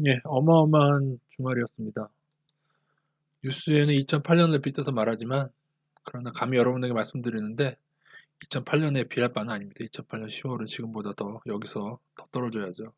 예, 어마어마한 주말이었습니다. 뉴스에는 2008년을 빗대서 말하지만 그러나 감히 여러분에게 말씀드리는데 2008년에 비할 바는 아닙니다. 2008년 10월은 지금보다 더 여기서 더 떨어져야죠.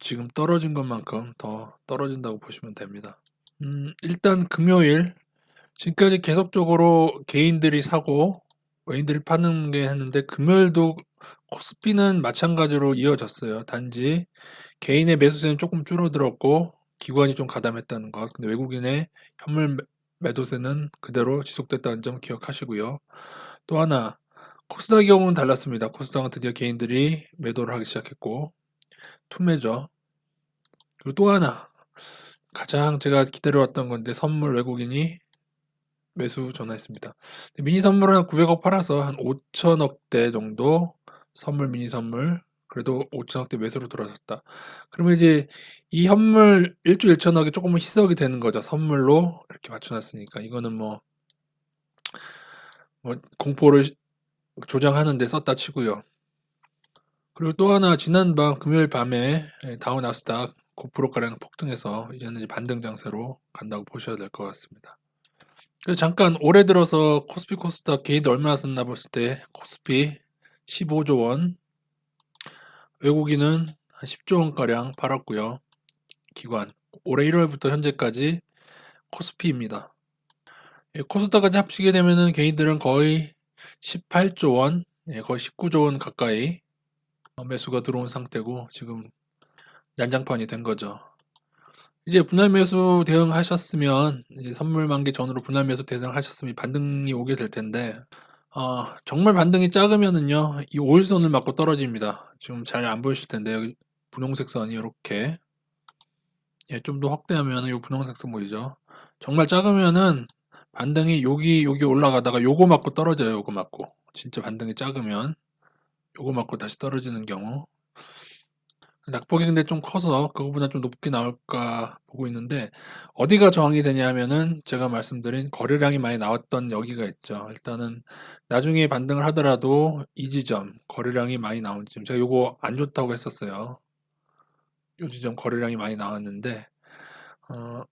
지금 떨어진 것만큼 더 떨어진다고 보시면 됩니다. 일단 금요일 지금까지 계속적으로 개인들이 사고 외인들이 파는 게 했는데 금요일도 코스피는 마찬가지로 이어졌어요. 단지 개인의 매수세는 조금 줄어들었고 기관이 좀 가담했다는 것. 근데 외국인의 현물 매도세는 그대로 지속됐다는 점 기억하시고요. 또 하나 코스닥의 경우는 달랐습니다. 코스닥은 드디어 개인들이 매도를 하기 시작했고 투매죠. 그리고 또 하나 가장 제가 기다려왔던 건데 선물 외국인이 매수 전화했습니다. 미니 선물은 한 900억 팔아서 한 5천억대 정도 선물 미니 선물 그래도 5천억대 매수로 들어섰다. 그러면 이제 이 현물 1조 1천억이 조금은 희석이 되는 거죠. 선물로 이렇게 맞춰놨으니까 이거는 뭐 공포를 조장하는 데 썼다 치고요. 그리고 또 하나 지난밤 금요일 밤에 다우 나스닥 9%가량 폭등해서 이제는 반등 장세로 간다고 보셔야 될 것 같습니다. 그래서 잠깐 올해 들어서 코스피 코스닥 개인들 얼마나 썼나 봤을 때 코스피 15조 원, 외국인은 한 10조 원가량 팔았고요. 기관 올해 1월부터 현재까지 코스피입니다. 코스닥까지 합치게 되면은 개인들은 거의 18조 원, 거의 19조 원 가까이 매수가 들어온 상태고 지금 난장판이 된 거죠. 이제 분할 매수 대응하셨으면 이제 선물 만기 전으로 분할 매수 대응하셨으면 반등이 오게 될 텐데 정말 반등이 작으면은요 이 5일선을 맞고 떨어집니다. 지금 잘 안 보이실 텐데 여기 분홍색 선이 이렇게 좀 더 확대하면 이 분홍색 선 보이죠? 정말 작으면은 반등이 여기 올라가다가 요거 맞고 떨어져요. 요거 맞고 진짜 반등이 작으면 요거 맞고 다시 떨어지는 경우 낙폭이 근데 좀 커서 그거보다 좀 높게 나올까 보고 있는데 어디가 저항이 되냐 하면은 제가 말씀드린 거래량이 많이 나왔던 여기가 있죠. 일단은 나중에 반등을 하더라도 이 지점 거래량이 많이 나온 지점 제가 요거 안 좋다고 했었어요. 요 지점 거래량이 많이 나왔는데 어,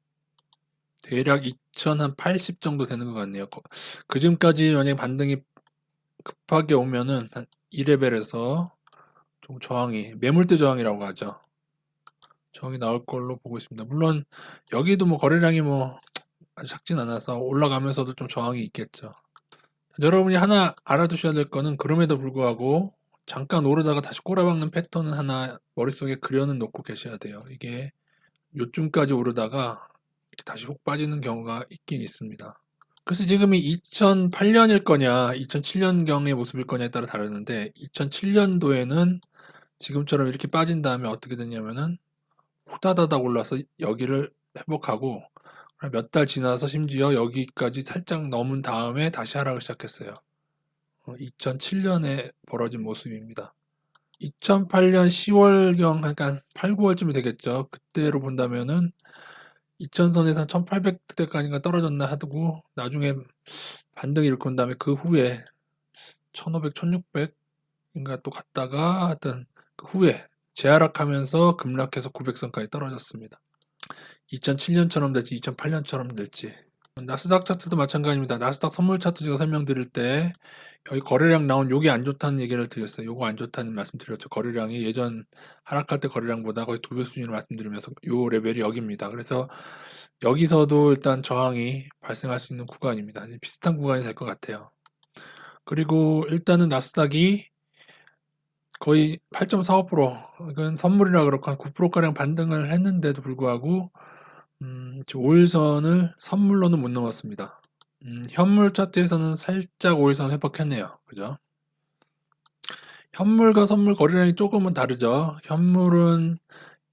대략 2080 정도 되는 것 같네요. 그 즈음까지 만약에 반등이 급하게 오면은 한 2레벨에서 좀 저항이 매물대 저항이라고 하죠. 저항이 나올 걸로 보고 있습니다. 물론 여기도 뭐 거래량이 뭐 아주 작진 않아서 올라가면서도 좀 저항이 있겠죠. 여러분이 하나 알아두셔야 될 거는 그럼에도 불구하고 잠깐 오르다가 다시 꼬라박는 패턴은 하나 머릿속에 그려는 놓고 계셔야 돼요. 이게 요쯤까지 오르다가 이렇게 다시 훅 빠지는 경우가 있긴 있습니다. 그래서 지금이 2008년일 거냐, 2007년경의 모습일 거냐에 따라 다르는데 2007년도에는 지금처럼 이렇게 빠진 다음에 어떻게 됐냐면은 후다다닥 올라서 여기를 회복하고 몇 달 지나서 심지어 여기까지 살짝 넘은 다음에 다시 하락을 시작했어요. 2007년에 벌어진 모습입니다. 2008년 10월경, 그러니까 8, 9월쯤이 되겠죠. 그때로 본다면은 2000선에서 1800대까지가 떨어졌나 하고 나중에 반등이 일으킨 다음에 그 후에 1500, 1600인가 또 갔다가 하여튼 그 후에 재하락하면서 급락해서 900선까지 떨어졌습니다. 2007년처럼 될지 2008년처럼 될지 나스닥 차트도 마찬가지입니다. 나스닥 선물 차트 제가 설명드릴 때 여기 거래량 나온 요게 안 좋다는 얘기를 드렸어요. 요거 안 좋다는 말씀 드렸죠. 거래량이 예전 하락할 때 거래량보다 거의 2배 수준으로 말씀드리면서 요 레벨이 여기입니다. 그래서 여기서도 일단 저항이 발생할 수 있는 구간입니다. 비슷한 구간이 될 것 같아요. 그리고 일단은 나스닥이 거의 8.45% 이건 선물이라 그렇고 한 9%가량 반등을 했는데도 불구하고 지금 5일선을 선물로는 못 넘었습니다. 현물 차트에서는 살짝 5일선 회복했네요. 그죠? 현물과 선물 거래량이 조금은 다르죠. 현물은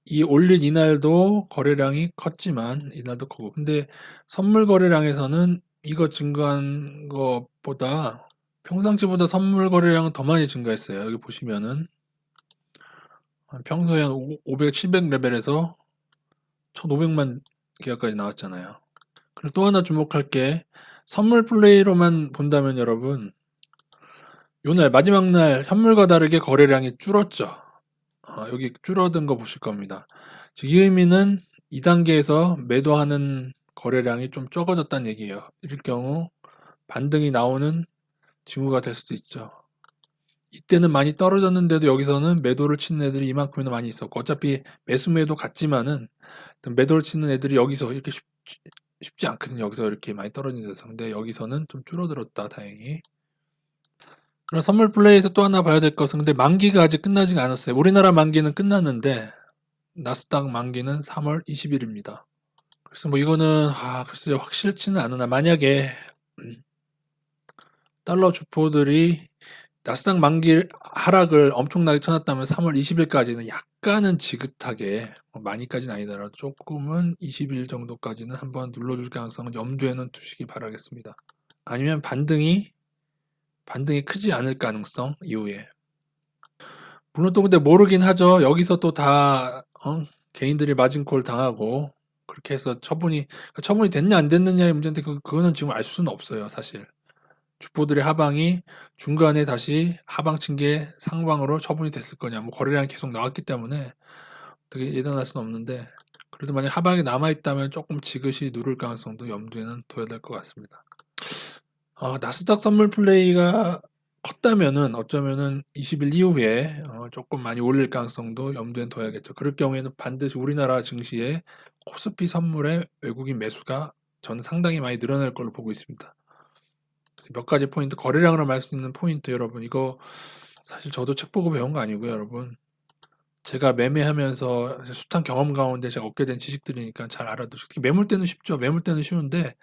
이 올린 이날도 거래량이 컸지만 이날도 크고 근데 선물 거래량에서는 이거 증가한 것보다 평상시보다 선물 거래량은 더 많이 증가했어요. 여기 보시면은 평소에 한 500, 700 레벨에서 1500만 계약까지 나왔잖아요. 그리고 또 하나 주목할 게 선물 플레이로만 본다면 여러분 요날 마지막 날 현물과 다르게 거래량이 줄었죠. 여기 줄어든 거 보실 겁니다. 이 의미는 2단계에서 매도하는 거래량이 좀 적어졌다는 얘기예요. 이럴 경우 반등이 나오는 징후가 될 수도 있죠. 이때는 많이 떨어졌는데도 여기서는 매도를 치는 애들이 이만큼이나 많이 있었고, 어차피 매수 매도 같지만은 매도를 치는 애들이 여기서 이렇게 쉽지 않거든요. 여기서 이렇게 많이 떨어진 데서. 근데 여기서는 좀 줄어들었다, 다행히. 그럼 선물 플레이에서 또 하나 봐야 될 것은, 근데 만기가 아직 끝나지가 않았어요. 우리나라 만기는 끝났는데 나스닥 만기는 3월 20일입니다. 그래서 뭐 이거는 글쎄요, 확실치는 않으나, 만약에 달러 주포들이 나스닥 만기 하락을 엄청나게 쳐놨다면 3월 20일까지는 약간은 지긋하게, 많이까지는 아니더라도 조금은 20일 정도까지는 한번 눌러줄 가능성은 염두에는 두시기 바라겠습니다. 아니면 반등이 크지 않을 가능성 이후에. 물론 또 근데 모르긴 하죠. 여기서 또 다 개인들이 마진콜 당하고 그렇게 해서 처분이 됐냐 안 됐느냐의 문제인데, 그거는 지금 알 수는 없어요, 사실. 주포들의 하방이 중간에 다시 하방 친 게 상방으로 처분이 됐을 거냐, 뭐 거래량이 계속 나왔기 때문에 어떻게 예단할 수는 없는데, 그래도 만약 하방이 남아있다면 조금 지그시 누를 가능성도 염두에는 둬야 될 것 같습니다. 나스닥 선물 플레이가 컸다면은 어쩌면은 20일 이후에 조금 많이 올릴 가능성도 염두에 둬야겠죠. 그럴 경우에는 반드시 우리나라 증시의 코스피 선물의 외국인 매수가 저는 상당히 많이 늘어날 걸로 보고 있습니다. 그래서 몇 가지 포인트, 거래량으로 말 수 있는 포인트, 여러분 이거 사실 저도 책 보고 배운 거 아니고요, 여러분. 제가 매매하면서 숱한 경험 가운데 제가 얻게 된 지식들이니까 잘 알아두시고, 특히 매물 때는 쉽죠. 매물 때는 쉬운데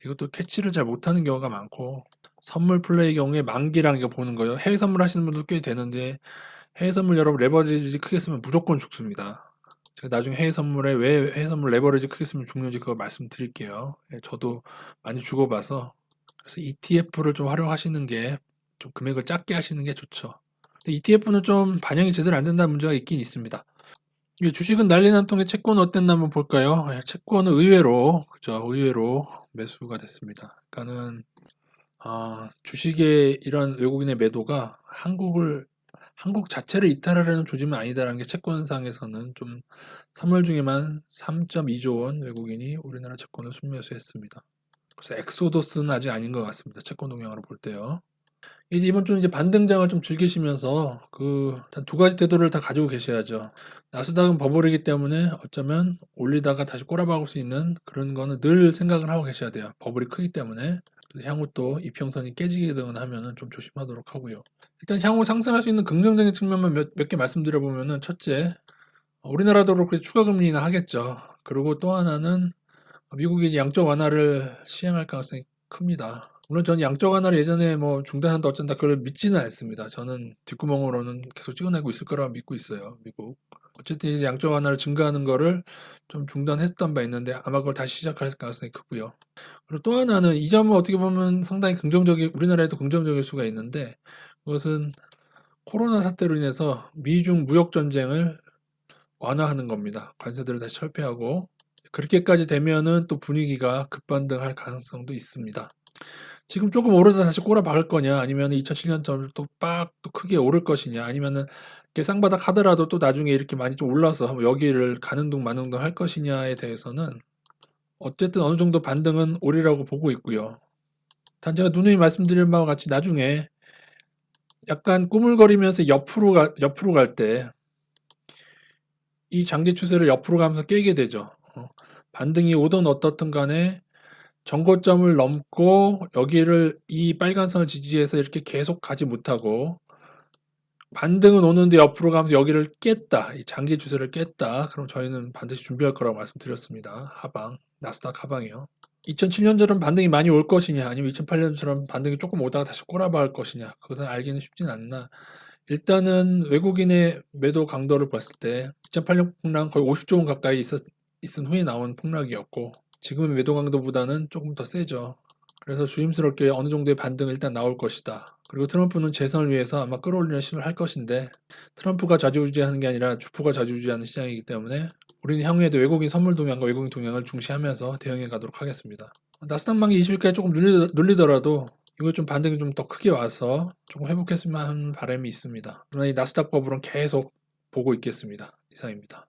이것도 캐치를 잘 못하는 경우가 많고, 선물 플레이 경우에 만기랑 이거 보는 거예요. 해외 선물 하시는 분도 꽤 되는데, 해외 선물 여러분 레버리지 크게 쓰면 무조건 죽습니다. 제가 나중에 해외 선물에 왜 해외 선물 레버리지 크게 쓰면 죽는지 그거 말씀드릴게요. 저도 많이 죽어봐서. 그래서 ETF를 좀 활용하시는 게, 좀 금액을 작게 하시는 게 좋죠. 근데 ETF는 좀 반영이 제대로 안 된다는 문제가 있긴 있습니다. 이게 주식은 난리 난 통에 채권은 어땠나 한번 볼까요? 채권은 의외로 매수가 됐습니다. 그러니까는 주식의 이런 외국인의 매도가 한국 자체를 이탈하려는 조짐은 아니다라는 게 채권상에서는 좀, 3월 중에만 3.2조 원 외국인이 우리나라 채권을 순매수했습니다. 그래서 엑소더스는 아직 아닌 것 같습니다. 채권 동향으로 볼 때요. 이번 주는 이제 반등장을 좀 즐기시면서 두 가지 태도를 다 가지고 계셔야죠. 나스닥은 버블이기 때문에 어쩌면 올리다가 다시 꼬라박을 수 있는 그런 거는 늘 생각을 하고 계셔야 돼요. 버블이 크기 때문에. 그래서 향후 또 이평선이 깨지게 되거나 하면은 좀 조심하도록 하고요. 일단 향후 상승할 수 있는 긍정적인 측면만 몇 개 말씀드려보면은, 첫째, 우리나라도 그렇게 추가 금리 인하 하겠죠. 그리고 또 하나는 미국이 양적 완화를 시행할 가능성이 큽니다. 물론 저는 양적 완화를 예전에 뭐 중단한다 어쩐다 그걸 믿지는 않습니다. 저는 뒷구멍으로는 계속 찍어내고 있을 거라고 믿고 있어요, 미국. 어쨌든 이제 양적 완화를 증가하는 거를 좀 중단했던 바 있는데 아마 그걸 다시 시작할 가능성이 크고요. 그리고 또 하나는, 이 점은 어떻게 보면 상당히 우리나라에도 긍정적일 수가 있는데, 그것은 코로나 사태로 인해서 미중 무역 전쟁을 완화하는 겁니다. 관세들을 다시 철폐하고, 그렇게까지 되면은 또 분위기가 급반등할 가능성도 있습니다. 지금 조금 오르다 다시 꼬라박을 거냐, 아니면 2007년처럼 또 크게 오를 것이냐, 아니면은 이렇게 쌍바닥 하더라도 또 나중에 이렇게 많이 좀 올라서 여기를 가는 둥 마는 둥 할 것이냐에 대해서는 어쨌든 어느 정도 반등은 오리라고 보고 있고요. 단 제가 누누이 말씀드린 바와 같이 나중에 약간 꾸물거리면서 옆으로 갈 때 이 장기 추세를 옆으로 가면서 깨게 되죠. 반등이 오든 어떻든 간에 전고점을 넘고 여기를 이 빨간 선을 지지해서 이렇게 계속 가지 못하고, 반등은 오는데 옆으로 가면서 여기를 깼다, 이 장기 추세를 깼다, 그럼 저희는 반드시 준비할 거라고 말씀드렸습니다. 나스닥 하방이요. 2007년처럼 반등이 많이 올 것이냐, 아니면 2008년처럼 반등이 조금 오다가 다시 꼬라박을 것이냐, 그것은 알기는 쉽진 않나. 일단은 외국인의 매도 강도를 봤을 때 2008년 폭락 거의 50조 원 가까이 있은 후에 나온 폭락이었고, 지금의 매도 강도보다는 조금 더 세죠. 그래서 조심스럽게 어느 정도의 반등은 일단 나올 것이다. 그리고 트럼프는 재선을 위해서 아마 끌어올리는 시도를 할 것인데, 트럼프가 좌지우지하는 게 아니라 주포가 좌지우지하는 시장이기 때문에 우리는 향후에도 외국인 선물 동향과 외국인 동향을 중시하면서 대응해 가도록 하겠습니다. 나스닥 만기 20일까지 조금 눌리더라도 이거 좀 반등이 좀 더 크게 와서 조금 회복했으면 하는 바람이 있습니다. 그러나 이 나스닥 버블은 계속 보고 있겠습니다. 이상입니다.